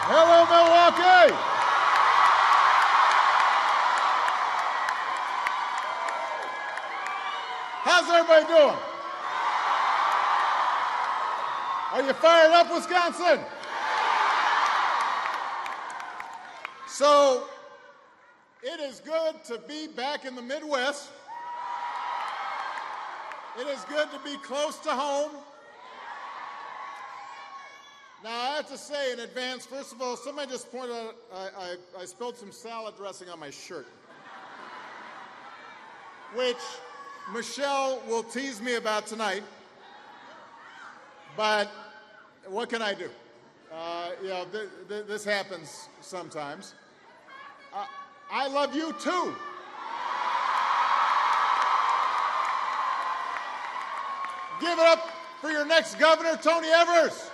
Hello, Milwaukee! How's everybody doing? Are you fired up, Wisconsin? So, it is good to be back in the Midwest. It is good to be close to home. Now, I have to say in advance, first of all, somebody just pointed out I spilled some salad dressing on my shirt, which Michelle will tease me about tonight, but what can I do? This happens sometimes. I love you too. Give it up for your next governor, Tony Evers.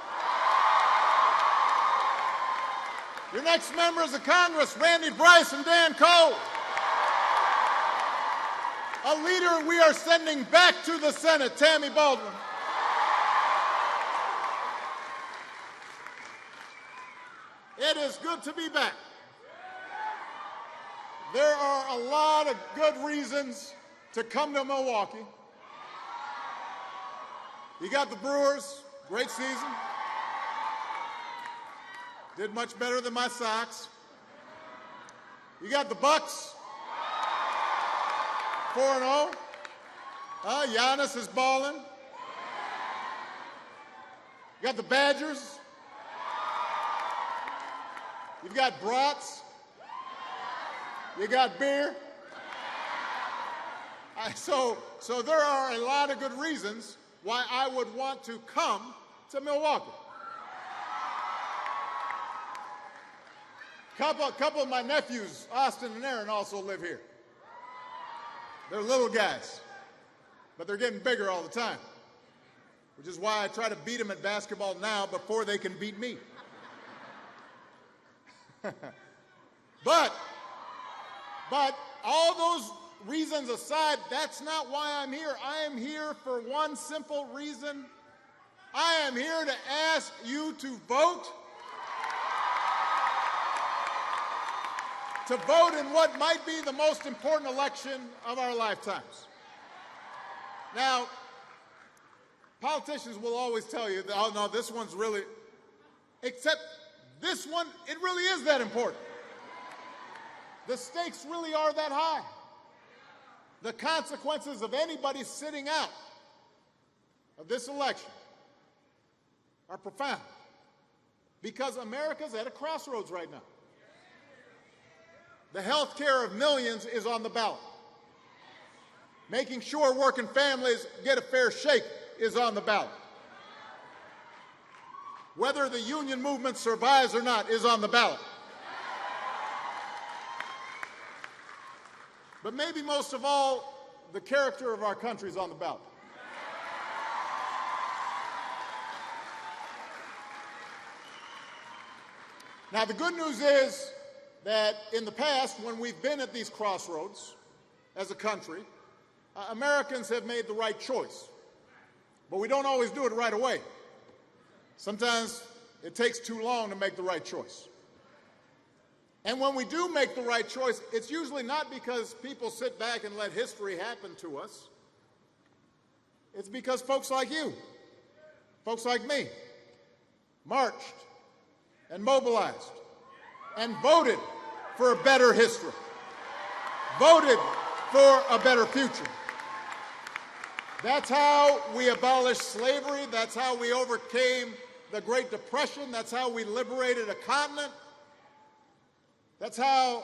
Your next members of Congress, Randy Bryce and Dan Cole. A leader we are sending back to the Senate, Tammy Baldwin. It is good to be back. There are a lot of good reasons to come to Milwaukee. You got the Brewers, great season. Did much better than my Sox. You got the Bucks, 4-0. Giannis is balling. You got the Badgers. You've got brats. You got beer. So there are a lot of good reasons why I would want to come to Milwaukee. Couple of my nephews, Austin and Aaron, also live here. They're little guys, but they're getting bigger all the time, which is why I try to beat them at basketball now before they can beat me. But all those reasons aside, that's not why I'm here. I am here for one simple reason. I am here to ask you to vote. To vote in what might be the most important election of our lifetimes. Now, politicians will always tell you that, oh no, this one's really, except this one, it really is that important. The stakes really are that high. The consequences of anybody sitting out of this election are profound because America's at a crossroads right now. The health care of millions is on the ballot. Making sure working families get a fair shake is on the ballot. Whether the union movement survives or not is on the ballot. But maybe most of all, the character of our country is on the ballot. Now, the good news is that in the past, when we've been at these crossroads as a country, Americans have made the right choice. But we don't always do it right away. Sometimes it takes too long to make the right choice. And when we do make the right choice, it's usually not because people sit back and let history happen to us. It's because folks like you, folks like me, marched and mobilized and voted for a better history, voted for a better future. That's how we abolished slavery. That's how we overcame the Great Depression. That's how we liberated a continent. That's how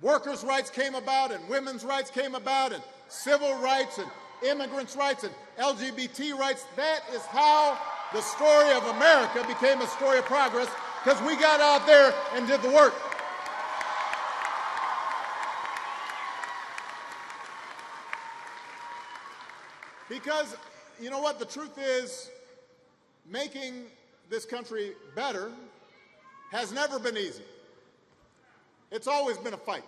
workers' rights came about and women's rights came about and civil rights and immigrants' rights and LGBT rights. That is how the story of America became a story of progress, because we got out there and did the work. Because, you know what, the truth is, making this country better has never been easy. It's always been a fight.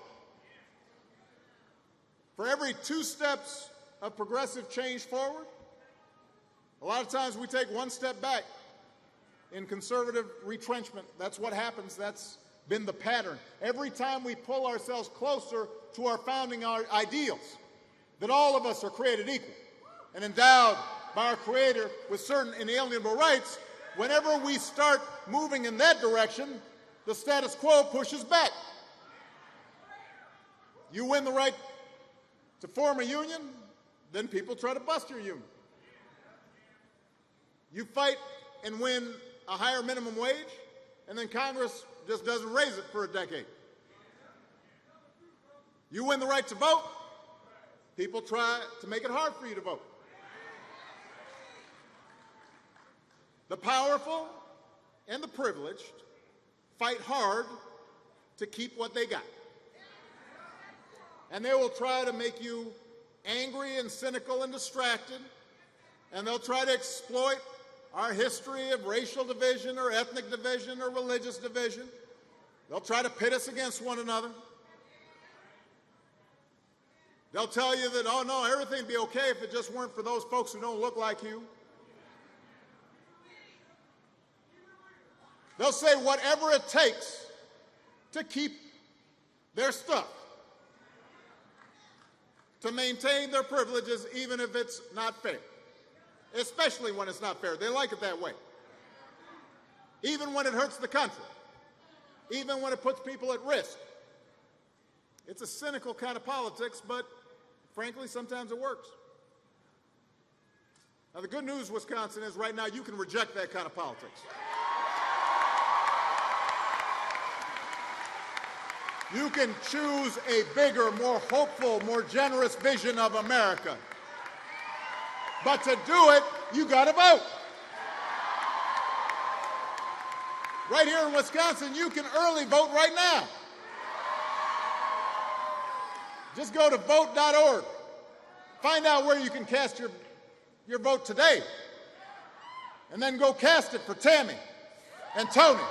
For every 2 steps of progressive change forward, a lot of times we take 1 step back in conservative retrenchment. That's what happens. That's been the pattern. Every time we pull ourselves closer to our founding ideals, that all of us are created equal and endowed by our Creator with certain inalienable rights, whenever we start moving in that direction, the status quo pushes back. You win the right to form a union, then people try to bust your union. You fight and win a higher minimum wage, and then Congress just doesn't raise it for a decade. You win the right to vote, people try to make it hard for you to vote. The powerful and the privileged fight hard to keep what they got. And they will try to make you angry and cynical and distracted, and they'll try to exploit our history of racial division or ethnic division or religious division. They'll try to pit us against one another. They'll tell you that, oh no, everything would be okay if it just weren't for those folks who don't look like you. They'll say whatever it takes to keep their stuff, to maintain their privileges, even if it's not fair, especially when it's not fair. They like it that way. Even when it hurts the country, even when it puts people at risk. It's a cynical kind of politics, but frankly, sometimes it works. Now, the good news, Wisconsin, is right now you can reject that kind of politics. You can choose a bigger, more hopeful, more generous vision of America. But to do it, you got to vote. Right here in Wisconsin, you can early vote right now. Just go to vote.org. Find out where you can cast your vote today. And then go cast it for Tammy and Tony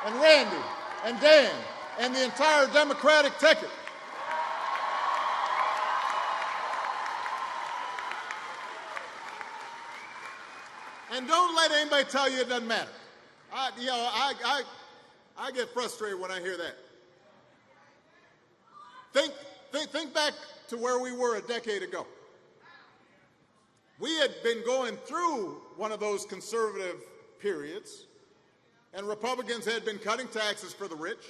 and Randy and Dan and the entire Democratic ticket. And don't let anybody tell you it doesn't matter. I get frustrated when I hear that. Think back to where we were a decade ago. We had been going through one of those conservative periods, and Republicans had been cutting taxes for the rich.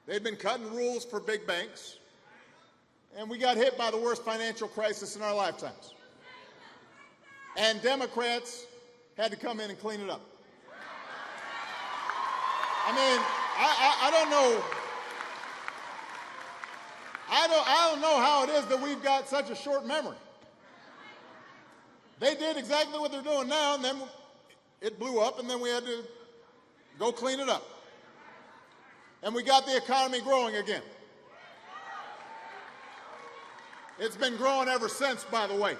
They'd been cutting rules for big banks, and we got hit by the worst financial crisis in our lifetimes. And Democrats had to come in and clean it up. I mean, I don't know. I don't know how it is that we've got such a short memory. They did exactly what they're doing now, and then it blew up, and then we had to go clean it up. And we got the economy growing again. It's been growing ever since, by the way.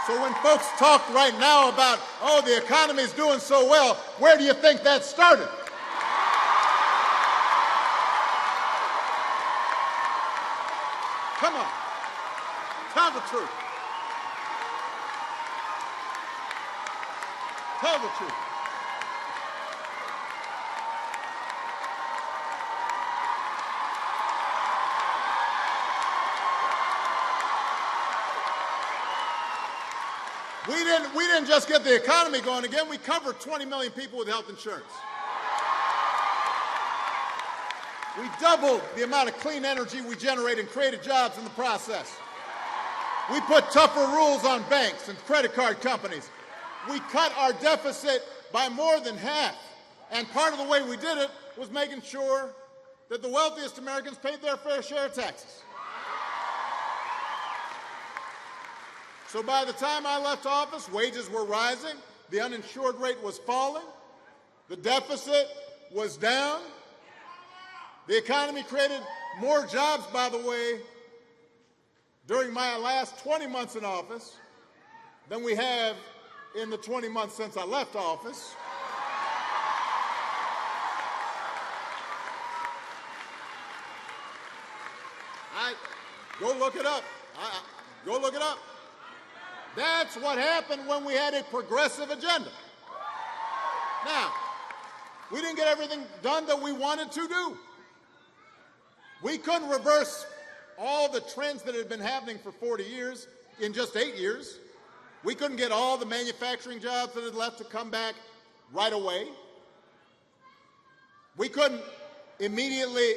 So when folks talk right now about, oh, the economy's doing so well, where do you think that started? Come on. Tell the truth. Tell the truth. We didn't just get the economy going again, we covered 20 million people with health insurance. We doubled the amount of clean energy we generate and created jobs in the process. We put tougher rules on banks and credit card companies. We cut our deficit by more than half. And part of the way we did it was making sure that the wealthiest Americans paid their fair share of taxes. So by the time I left office, wages were rising, the uninsured rate was falling, the deficit was down. The economy created more jobs, by the way, during my last 20 months in office than we have in the 20 months since I left office. Go look it up. Go look it up. That's what happened when we had a progressive agenda. Now, we didn't get everything done that we wanted to do. We couldn't reverse all the trends that had been happening for 40 years in just 8 years. We couldn't get all the manufacturing jobs that had left to come back right away. We couldn't immediately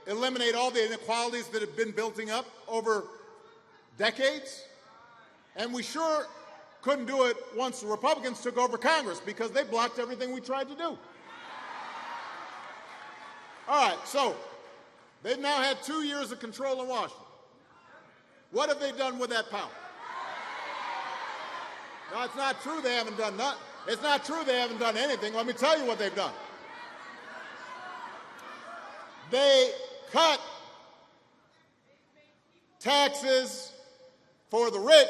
eliminate all the inequalities that had been building up over decades. And we sure couldn't do it once the Republicans took over Congress, because they blocked everything we tried to do. All right, so they've now had 2 years of control in Washington. What have they done with that power? No, it's not true they haven't done nothing. It's not true they haven't done anything. Let me tell you what they've done. They cut taxes for the rich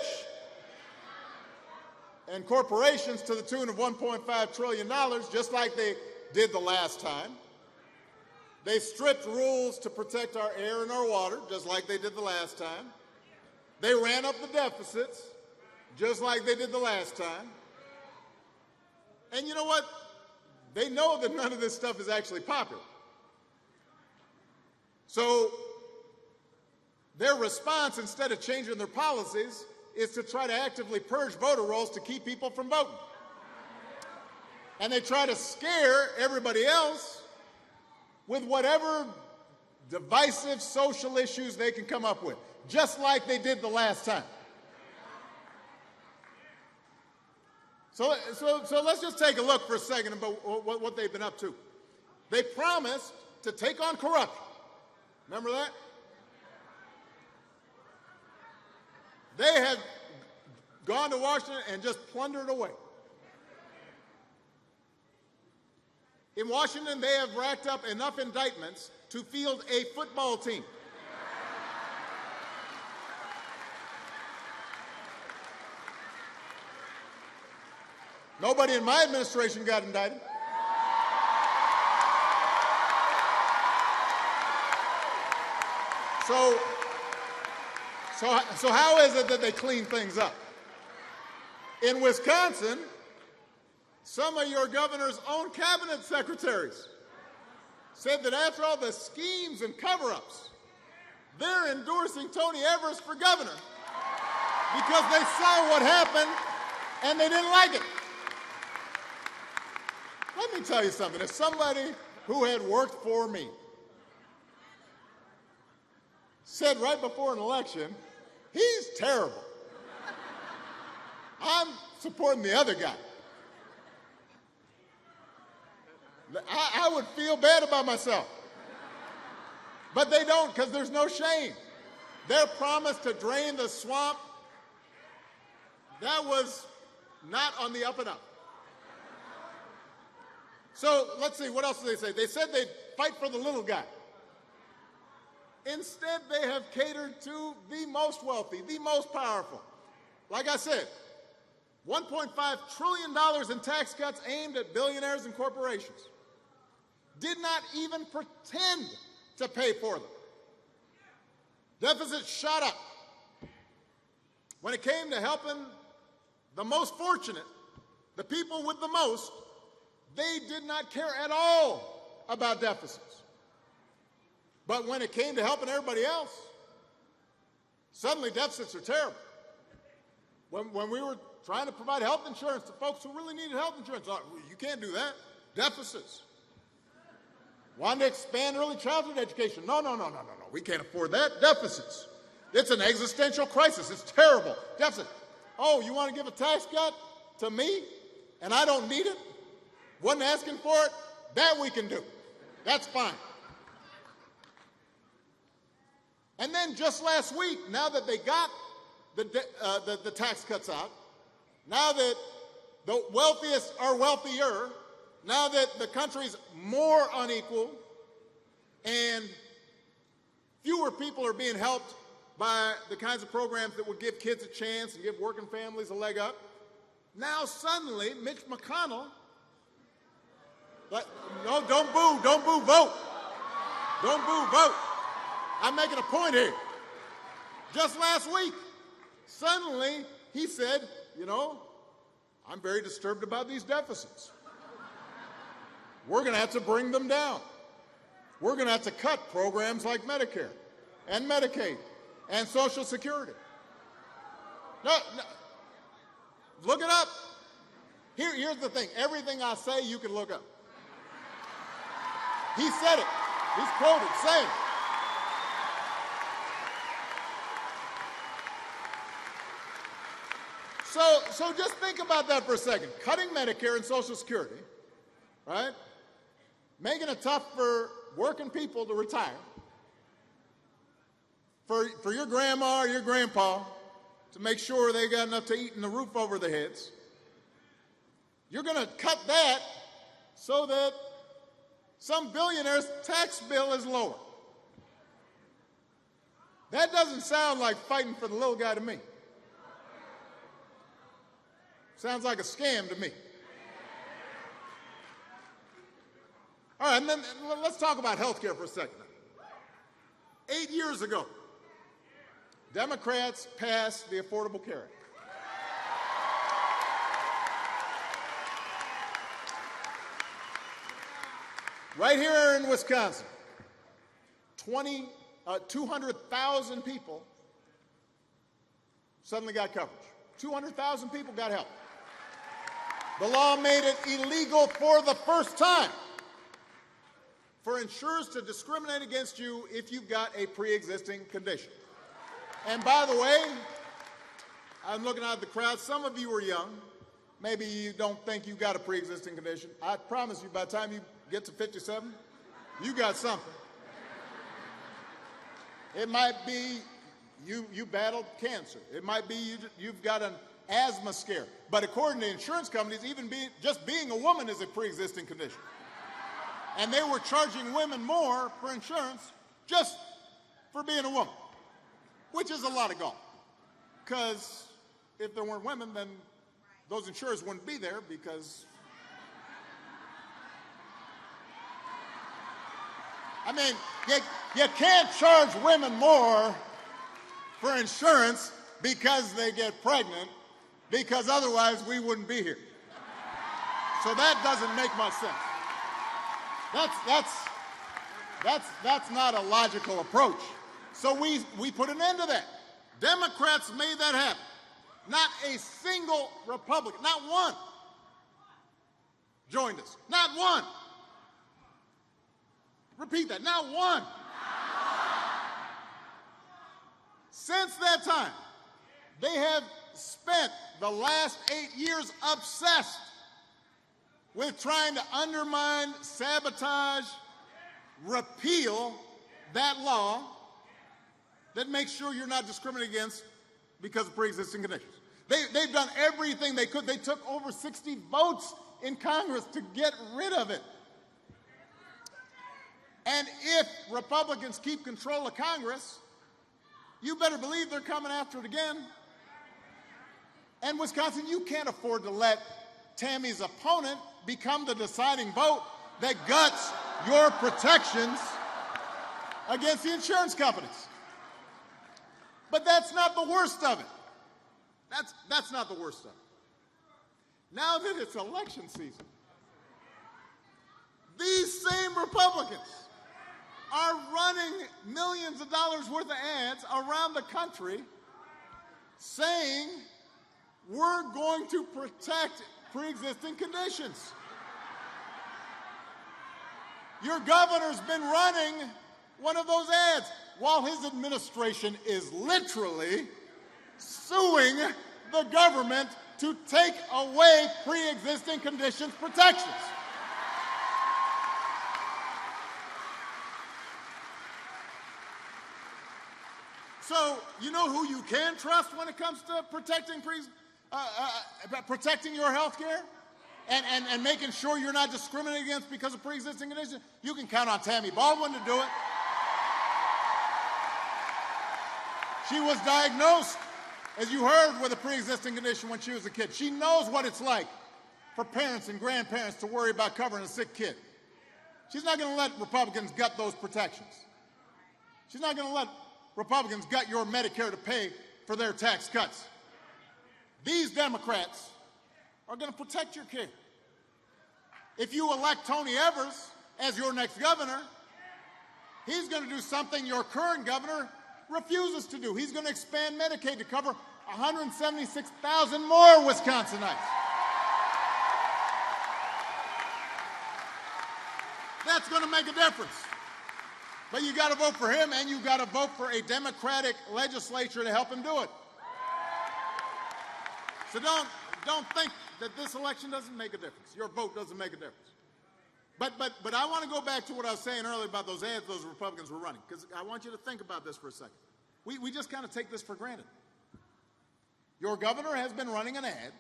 and corporations to the tune of $1.5 trillion, just like they did the last time. They stripped rules to protect our air and our water, just like they did the last time. They ran up the deficits, just like they did the last time. And you know what? They know that none of this stuff is actually popular. So their response, instead of changing their policies, is to try to actively purge voter rolls to keep people from voting. And they try to scare everybody else with whatever divisive social issues they can come up with, just like they did the last time. So let's just take a look for a second about what they've been up to. They promised to take on corruption. Remember that? They have gone to Washington and just plundered away. In Washington, they have racked up enough indictments to field a football team. Nobody in my administration got indicted. So how is it that they clean things up? In Wisconsin, some of your governor's own cabinet secretaries said that after all the schemes and cover-ups, they're endorsing Tony Evers for governor because they saw what happened and they didn't like it. Let me tell you something. As somebody who had worked for me said right before an election, he's terrible. I'm supporting the other guy. I would feel bad about myself. But they don't, because there's no shame. Their promise to drain the swamp, that was not on the up and up. So let's see, what else did they say? They said they'd fight for the little guy. Instead, they have catered to the most wealthy, the most powerful. Like I said, $1.5 trillion in tax cuts aimed at billionaires and corporations. Did not even pretend to pay for them. Deficits shot up. When it came to helping the most fortunate, the people with the most, they did not care at all about deficits. But when it came to helping everybody else, suddenly deficits are terrible. When we were trying to provide health insurance to folks who really needed health insurance, you can't do that. Deficits. Wanted to expand early childhood education. No. We can't afford that. Deficits. It's an existential crisis. It's terrible. Deficit. Oh, you want to give a tax cut to me and I don't need it? Wasn't asking for it? That we can do. That's fine. And then just last week, now that they got the tax cuts out, now that the wealthiest are wealthier, now that the country's more unequal and fewer people are being helped by the kinds of programs that would give kids a chance and give working families a leg up, now suddenly Mitch McConnell, no, don't boo, vote. Don't boo, vote. I'm making a point here. Just last week, suddenly he said, I'm very disturbed about these deficits. we're going to have to bring them down. We're going to have to cut programs like Medicare and Medicaid and Social Security. No, look it up. Here's the thing. Everything I say, you can look up. He said it. He's quoted saying it. So just think about that for a second. Cutting Medicare and Social Security, right? Making it tough for working people to retire. For your grandma or your grandpa to make sure they got enough to eat and the roof over their heads. You're going to cut that so that some billionaire's tax bill is lower. That doesn't sound like fighting for the little guy to me. Sounds like a scam to me. All right, and then let's talk about health care for a second. 8 years ago, Democrats passed the Affordable Care Act. Right here in Wisconsin, 200,000 people suddenly got coverage. 200,000 people got help. The law made it illegal for the first time for insurers to discriminate against you if you've got a pre-existing condition. And by the way, I'm looking out at the crowd. Some of you are young. Maybe you don't think you've got a pre-existing condition. I promise you, by the time you get to 57, you got something. It might be you battled cancer. It might be you've got an asthma scare. But according to insurance companies, even just being a woman is a pre-existing condition. And they were charging women more for insurance just for being a woman, which is a lot of golf. Because if there weren't women, then those insurers wouldn't be there because, I mean, you can't charge women more for insurance because they get pregnant, because otherwise we wouldn't be here. So that doesn't make much sense. That's not a logical approach. So we put an end to that. Democrats made that happen. Not a single Republican, not one, joined us. Not one. Repeat that, not one. Since that time, they have spent the last 8 years obsessed with trying to undermine, sabotage, repeal that law that makes sure you're not discriminated against because of pre-existing conditions. They've done everything they could. They took over 60 votes in Congress to get rid of it. And if Republicans keep control of Congress, you better believe they're coming after it again. And Wisconsin, you can't afford to let Tammy's opponent become the deciding vote that guts your protections against the insurance companies. But that's not the worst of it. That's not the worst of it. Now that it's election season, these same Republicans are running millions of dollars worth of ads around the country saying we're going to protect pre-existing conditions. Your governor's been running one of those ads while his administration is literally suing the government to take away pre-existing conditions protections. So, you know who you can trust when it comes to protecting your health care and making sure you're not discriminated against because of pre-existing conditions? You can count on Tammy Baldwin to do it. She was diagnosed, as you heard, with a pre-existing condition when she was a kid. She knows what it's like for parents and grandparents to worry about covering a sick kid. She's not going to let Republicans gut those protections. She's not going to let Republicans gut your Medicare to pay for their tax cuts. These Democrats are going to protect your care. If you elect Tony Evers as your next governor, he's going to do something your current governor refuses to do. He's going to expand Medicaid to cover 176,000 more Wisconsinites. That's going to make a difference. But you got to vote for him, and you got to vote for a Democratic legislature to help him do it. So don't think that this election doesn't make a difference. Your vote doesn't make a difference. But I want to go back to what I was saying earlier about those ads those Republicans were running, because I want you to think about this for a second. We just kind of take this for granted. Your governor has been running an ad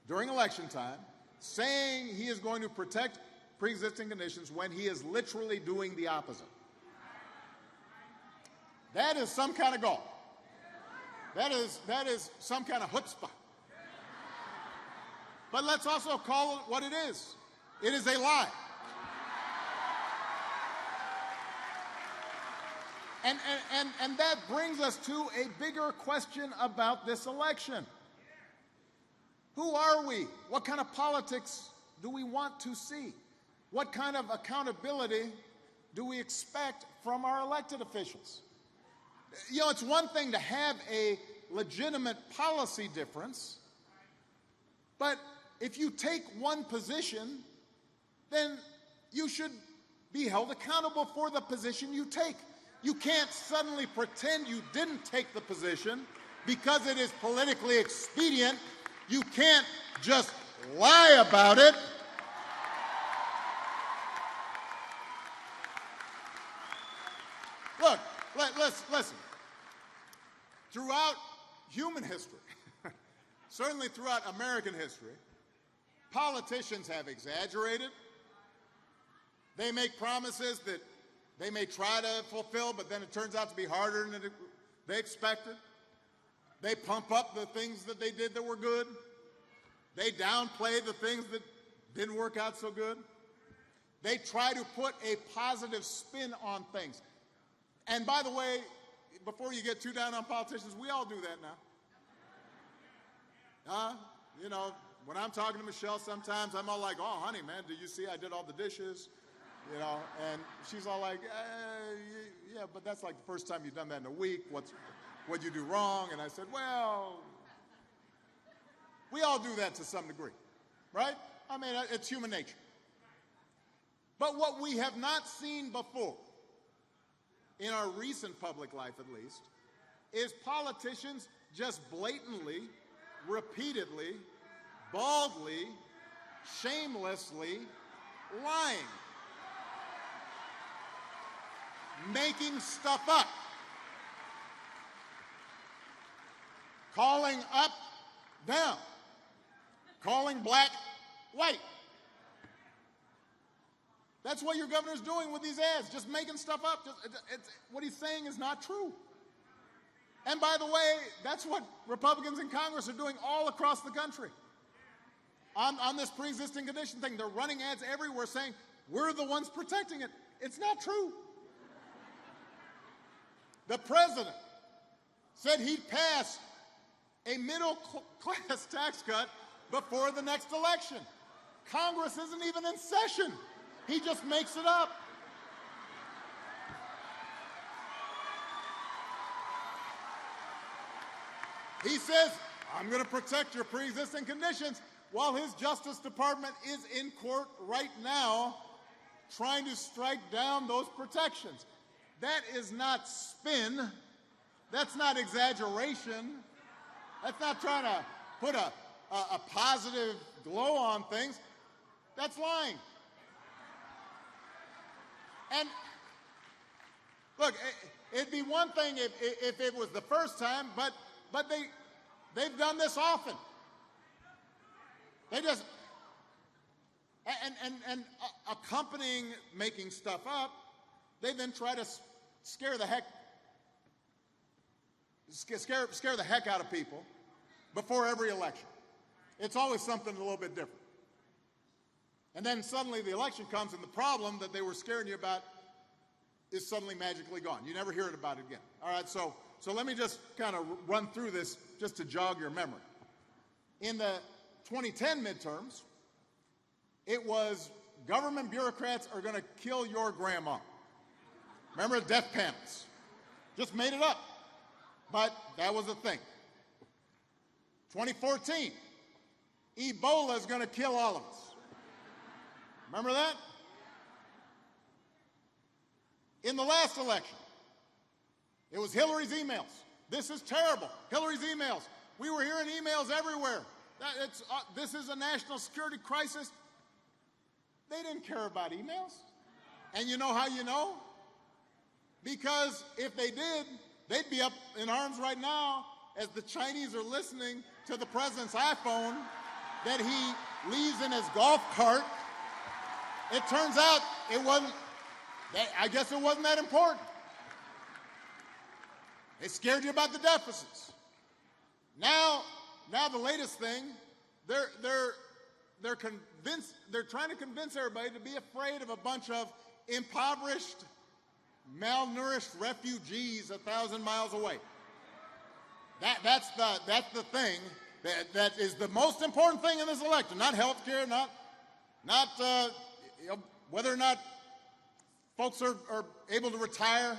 during election time saying he is going to protect pre-existing conditions when he is literally doing the opposite. That is some kind of gall. That is some kind of chutzpah. But let's also call it what it is. It is a lie. And that brings us to a bigger question about this election. Who are we? What kind of politics do we want to see? What kind of accountability do we expect from our elected officials? You know, it's one thing to have a legitimate policy difference, but if you take one position, then you should be held accountable for the position you take. You can't suddenly pretend you didn't take the position because it is politically expedient. You can't just lie about it. Look, listen. Throughout human history, certainly throughout American history, politicians have exaggerated. They make promises that they may try to fulfill, but then it turns out to be harder than they expected. They pump up the things that they did that were good. They downplay the things that didn't work out so good. They try to put a positive spin on things. And by the way, before you get too down on politicians, we all do that now. You know, when I'm talking to Michelle, sometimes I'm all like, oh, honey, man, do you see I did all the dishes? You know, and she's all like, yeah, but that's like the first time you've done that in a week. What'd you do wrong? And I said, well, we all do that to some degree, right? I mean, it's human nature. But what we have not seen before, in our recent public life at least, is politicians just blatantly, repeatedly, baldly, shamelessly lying. Making stuff up. Calling up, down. Calling black, white. That's what your governor's doing with these ads, just making stuff up. What he's saying is not true. And by the way, that's what Republicans in Congress are doing all across the country. On this pre-existing condition thing, they're running ads everywhere saying, we're the ones protecting it. It's not true. The president said he'd pass a middle-class tax cut before the next election. Congress isn't even in session. He just makes it up. He says, I'm going to protect your pre-existing conditions, while his Justice Department is in court right now trying to strike down those protections. That is not spin. That's not exaggeration. That's not trying to put a positive glow on things. That's lying. And look, it'd be one thing if it was the first time, but they've done this often. They just and accompanying making stuff up, they then try to scare the heck out of people before every election. It's always something a little bit different. And then suddenly the election comes and the problem that they were scaring you about is suddenly magically gone. You never hear about it again. All right, so let me just kind of run through this just to jog your memory. In the 2010 midterms, It was government bureaucrats are going to kill your grandma. Remember the death panels? Just made it up. But that was a thing. 2014, Ebola is going to kill all of us. Remember that? In the last election, it was Hillary's emails. This is terrible. Hillary's emails. We were hearing emails everywhere. This is a national security crisis. They didn't care about emails. And you know how you know? Because if they did, they'd be up in arms right now as the Chinese are listening to the president's iPhone that he leaves in his golf cart. It turns out I guess it wasn't that important. They scared you about the deficits. Now the latest thing, they're trying to convince everybody to be afraid of a bunch of impoverished, malnourished refugees 1,000 miles away. That's the thing that is the most important thing in this election. Not health care, not whether or not folks are able to retire,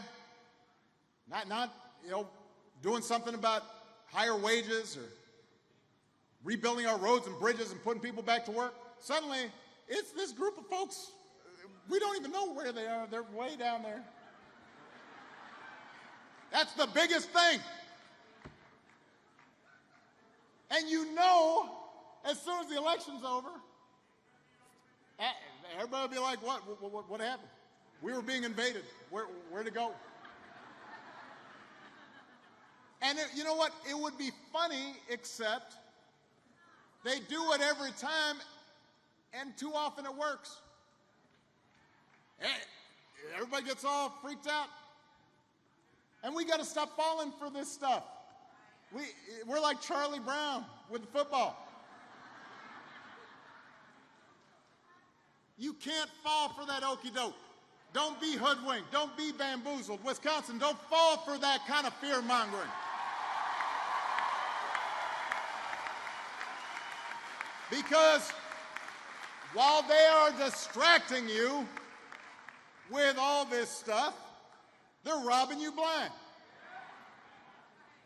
not doing something about higher wages or rebuilding our roads and bridges and putting people back to work. Suddenly, it's this group of folks, we don't even know where they are. They're way down there. That's the biggest thing. And you know, as soon as the election's over, everybody will be like, what happened? We were being invaded. Where'd it go? And you know what? It would be funny, except they do it every time, and too often it works. Everybody gets all freaked out. And we got to stop falling for this stuff. We're like Charlie Brown with the football. You can't fall for that okie doke. Don't be hoodwinked. Don't be bamboozled. Wisconsin, don't fall for that kind of fear-mongering. Because while they are distracting you with all this stuff, they're robbing you blind.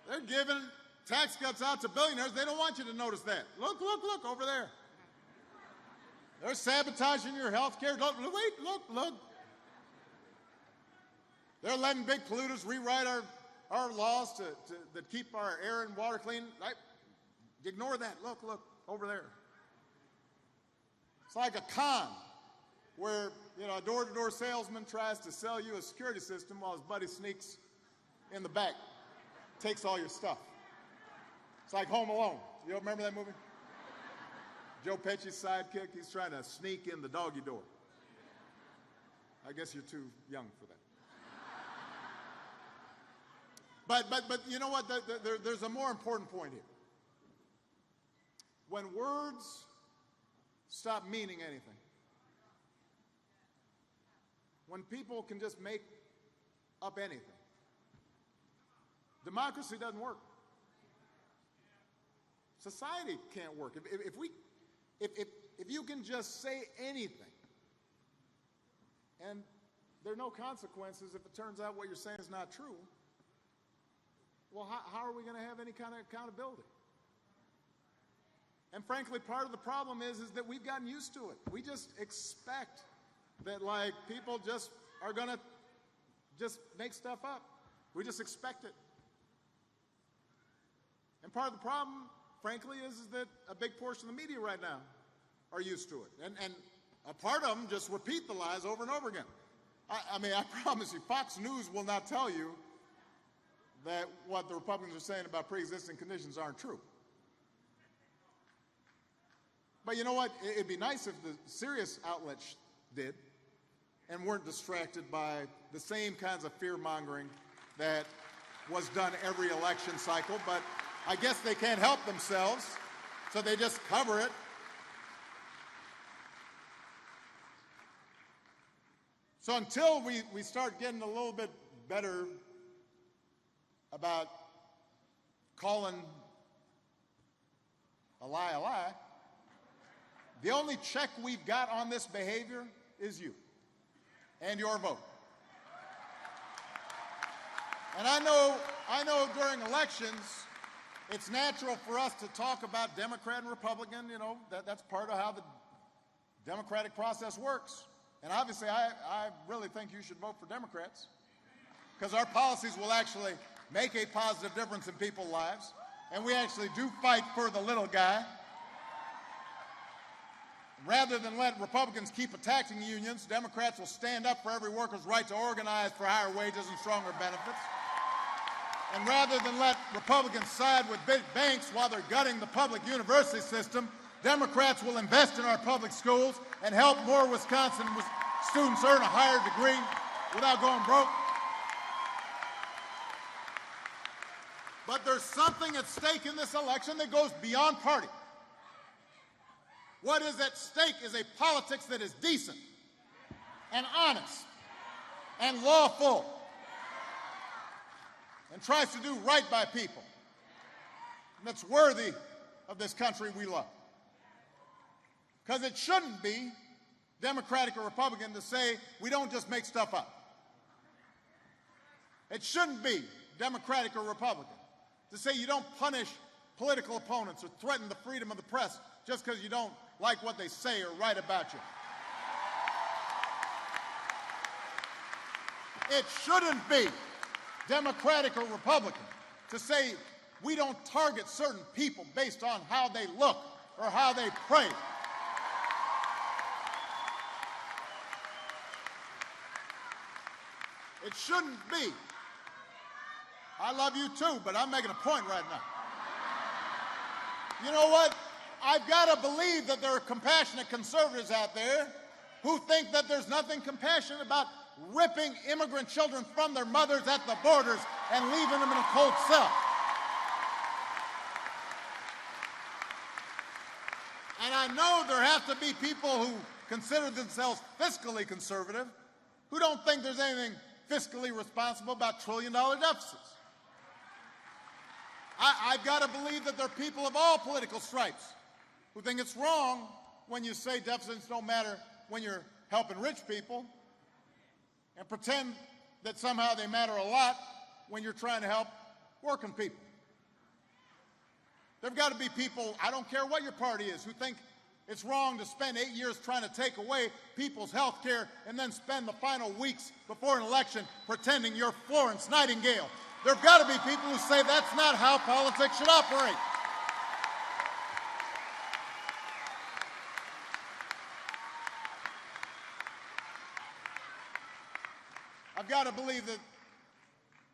They're giving tax cuts out to billionaires. They don't want you to notice that. Look over there. They're sabotaging your health care. Look. They're letting big polluters rewrite our laws that keep our air and water clean. Ignore that. Look over there. It's like a con where a door-to-door salesman tries to sell you a security system while his buddy sneaks in the back, takes all your stuff. It's like Home Alone. You remember that movie? Joe Pesci's sidekick, he's trying to sneak in the doggy door. I guess you're too young for that. But you know what? There's a more important point here. When words stop meaning anything, when people can just make up anything, democracy doesn't work. Society can't work. If you can just say anything and there are no consequences if it turns out what you're saying is not true, well, how are we going to have any kind of accountability? And frankly, part of the problem is that we've gotten used to it. We just expect that, people just are going to just make stuff up. We just expect it. And part of the problem, frankly, is that a big portion of the media right now are used to it. And a part of them just repeat the lies over and over again. I promise you, Fox News will not tell you that what the Republicans are saying about pre-existing conditions aren't true. But you know what? It'd be nice if the serious outlets did and weren't distracted by the same kinds of fear-mongering that was done every election cycle. But I guess they can't help themselves, so they just cover it. So until we start getting a little bit better about calling a lie, The only check we've got on this behavior is you and your vote. And I know during elections, it's natural for us to talk about Democrat and Republican. You know, that's part of how the democratic process works. And obviously, I really think you should vote for Democrats, because our policies will actually make a positive difference in people's lives, and we actually do fight for the little guy. Rather than let Republicans keep attacking unions, Democrats will stand up for every worker's right to organize for higher wages and stronger benefits. And rather than let Republicans side with big banks while they're gutting the public university system, Democrats will invest in our public schools and help more Wisconsin students earn a higher degree without going broke. But there's something at stake in this election that goes beyond party. What is at stake is a politics that is decent and honest and lawful and tries to do right by people, and that's worthy of this country we love. Because it shouldn't be Democratic or Republican to say we don't just make stuff up. It shouldn't be Democratic or Republican to say you don't punish political opponents or threaten the freedom of the press just because you don't like what they say or write about you. It shouldn't be Democratic or Republican to say we don't target certain people based on how they look or how they pray. It shouldn't be. I love you too, but I'm making a point right now. You know what? I've got to believe that there are compassionate conservatives out there who think that there's nothing compassionate about ripping immigrant children from their mothers at the borders and leaving them in a cold cell. And I know there have to be people who consider themselves fiscally conservative who don't think there's anything fiscally responsible about trillion-dollar deficits. I've got to believe that there are people of all political stripes who think it's wrong when you say deficits don't matter when you're helping rich people, and pretend that somehow they matter a lot when you're trying to help working people. There've got to be people, I don't care what your party is, who think it's wrong to spend 8 years trying to take away people's health care and then spend the final weeks before an election pretending you're Florence Nightingale. There've got to be people who say that's not how politics should operate. I've got to believe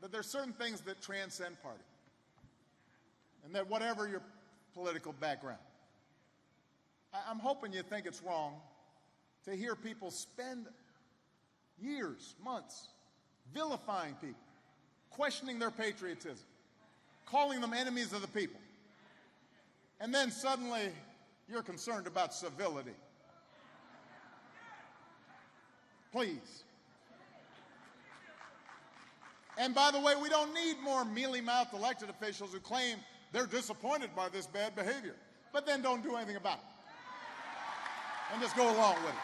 that there's certain things that transcend party, and that whatever your political background, I'm hoping you think it's wrong to hear people spend years, months, vilifying people, questioning their patriotism, calling them enemies of the people, and then suddenly you're concerned about civility. Please. And by the way, we don't need more mealy-mouthed elected officials who claim they're disappointed by this bad behavior, but then don't do anything about it and just go along with it.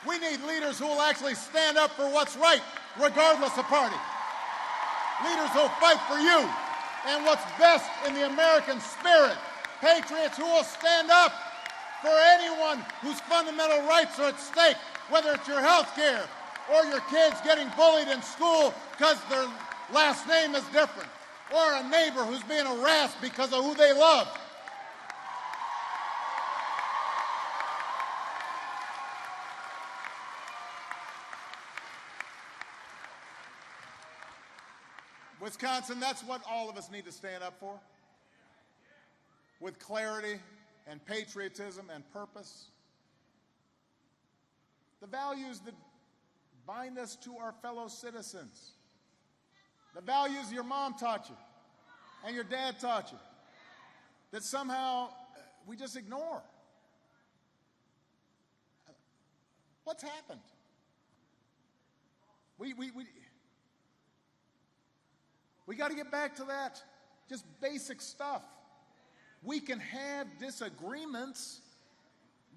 We need leaders who will actually stand up for what's right, regardless of party. Leaders who will fight for you and what's best in the American spirit. Patriots who will stand up for anyone whose fundamental rights are at stake, whether it's your health care or your kids getting bullied in school because their last name is different, or a neighbor who's being harassed because of who they love. Wisconsin, that's what all of us need to stand up for, with clarity and patriotism and purpose. The values that bind us to our fellow citizens. The values your mom taught you and your dad taught you that somehow we just ignore. What's happened? We got to get back to that, just basic stuff. We can have disagreements,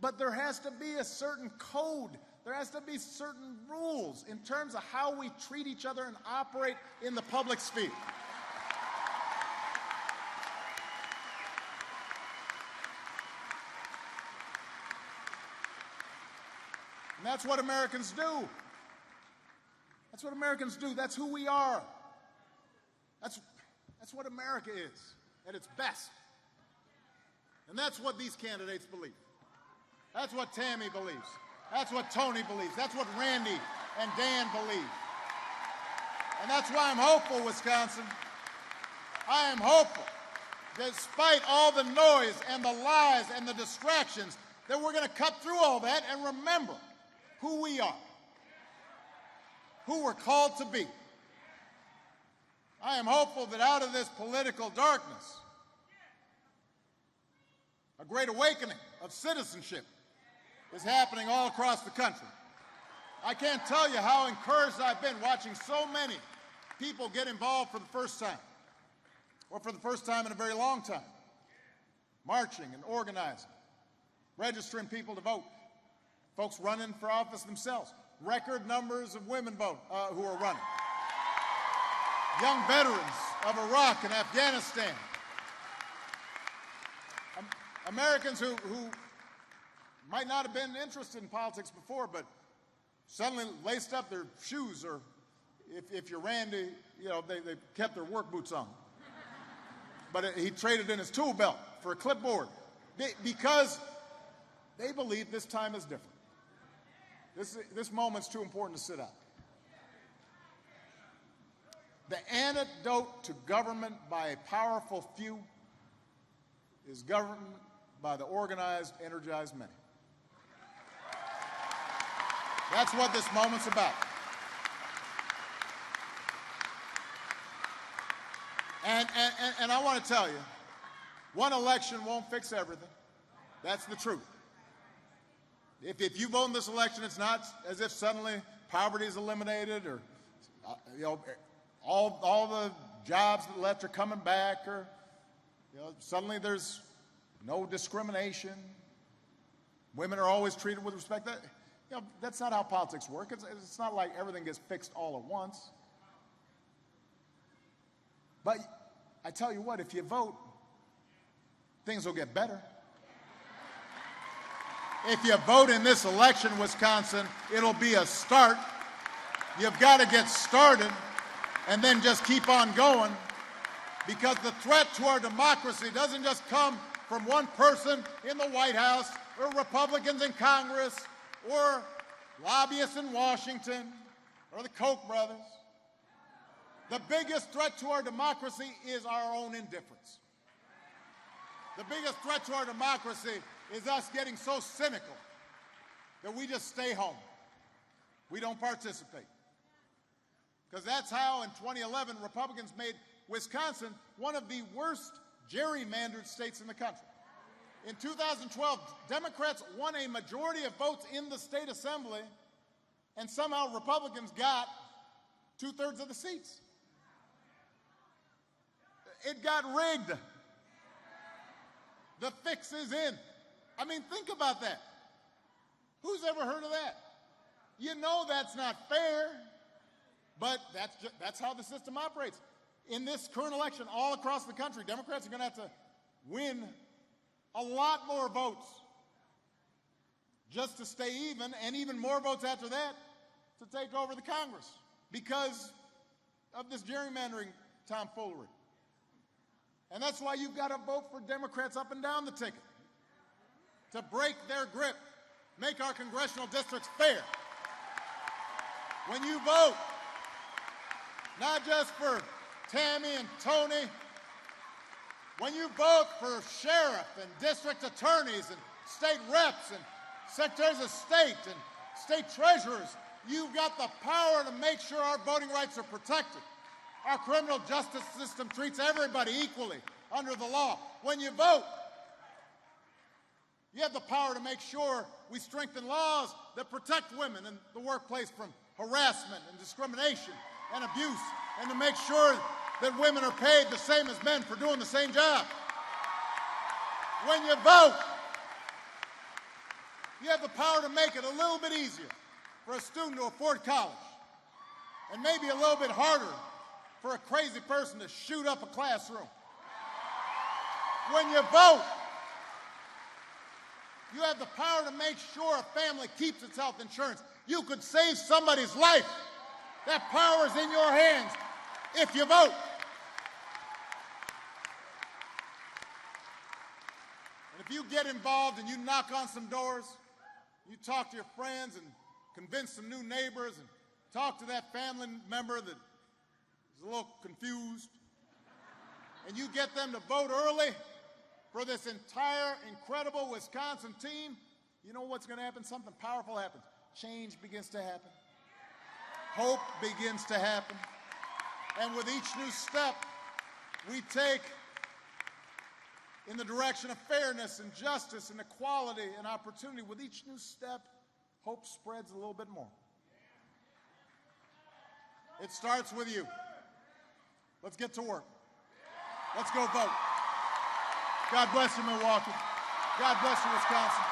but there has to be a certain code. There has to be certain rules in terms of how we treat each other and operate in the public sphere. And that's what Americans do. That's what Americans do. That's who we are. That's what America is at its best. And that's what these candidates believe. That's what Tammy believes. That's what Tony believes. That's what Randy and Dan believe. And that's why I'm hopeful, Wisconsin. I am hopeful, despite all the noise and the lies and the distractions, that we're going to cut through all that and remember who we are, who we're called to be. I am hopeful that out of this political darkness, a great awakening of citizenship is happening all across the country. I can't tell you how encouraged I've been watching so many people get involved for the first time, or for the first time in a very long time, marching and organizing, registering people to vote, folks running for office themselves, record numbers of women vote who are running, young veterans of Iraq and Afghanistan, Americans who might not have been interested in politics before, but suddenly laced up their shoes, or if you're Randy, you know, they kept their work boots on. But he traded in his tool belt for a clipboard because they believe this time is different. This moment's too important to sit out. The antidote to government by a powerful few is government by the organized, energized many. That's what this moment's about. And I want to tell you, one election won't fix everything. That's the truth. If you vote in this election, it's not as if suddenly poverty is eliminated, or you know, all the jobs that left are coming back, or you know, suddenly there's no discrimination. Women are always treated with respect. That, you know, that's not how politics work. It's not like everything gets fixed all at once. But I tell you what, if you vote, things will get better. If you vote in this election, Wisconsin, it'll be a start. You've got to get started and then just keep on going, because the threat to our democracy doesn't just come from one person in the White House, or Republicans in Congress, or lobbyists in Washington, or the Koch brothers. The biggest threat to our democracy is our own indifference. The biggest threat to our democracy is us getting so cynical that we just stay home. We don't participate. Because that's how, in 2011, Republicans made Wisconsin one of the worst gerrymandered states in the country. In 2012, Democrats won a majority of votes in the state assembly, and somehow Republicans got 2/3 of the seats. It got rigged. The fix is in. I mean, think about that. Who's ever heard of that? You know that's not fair, but that's how the system operates. In this current election, all across the country, Democrats are going to have to win a lot more votes just to stay even, and even more votes after that to take over the Congress because of this gerrymandering tomfoolery. And that's why you've got to vote for Democrats up and down the ticket to break their grip, make our congressional districts fair. When you vote, not just for Tammy and Tony, when you vote for sheriff and district attorneys and state reps and secretaries of state and state treasurers, you've got the power to make sure our voting rights are protected. Our criminal justice system treats everybody equally under the law. When you vote, you have the power to make sure we strengthen laws that protect women in the workplace from harassment and discrimination and abuse, and to make sure that women are paid the same as men for doing the same job. When you vote, you have the power to make it a little bit easier for a student to afford college, and maybe a little bit harder for a crazy person to shoot up a classroom. When you vote, you have the power to make sure a family keeps its health insurance. You could save somebody's life. That power is in your hands if you vote. And if you get involved and you knock on some doors, you talk to your friends and convince some new neighbors and talk to that family member that is a little confused, and you get them to vote early for this entire incredible Wisconsin team, you know what's going to happen? Something powerful happens. Change begins to happen. Hope begins to happen. And with each new step we take in the direction of fairness and justice and equality and opportunity, with each new step, hope spreads a little bit more. It starts with you. Let's get to work. Let's go vote. God bless you, Milwaukee. God bless you, Wisconsin.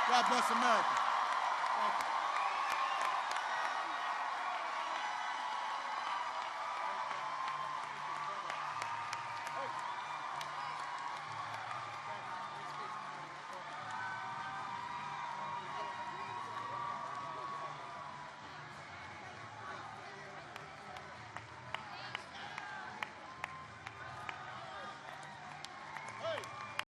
God bless America. Thank you.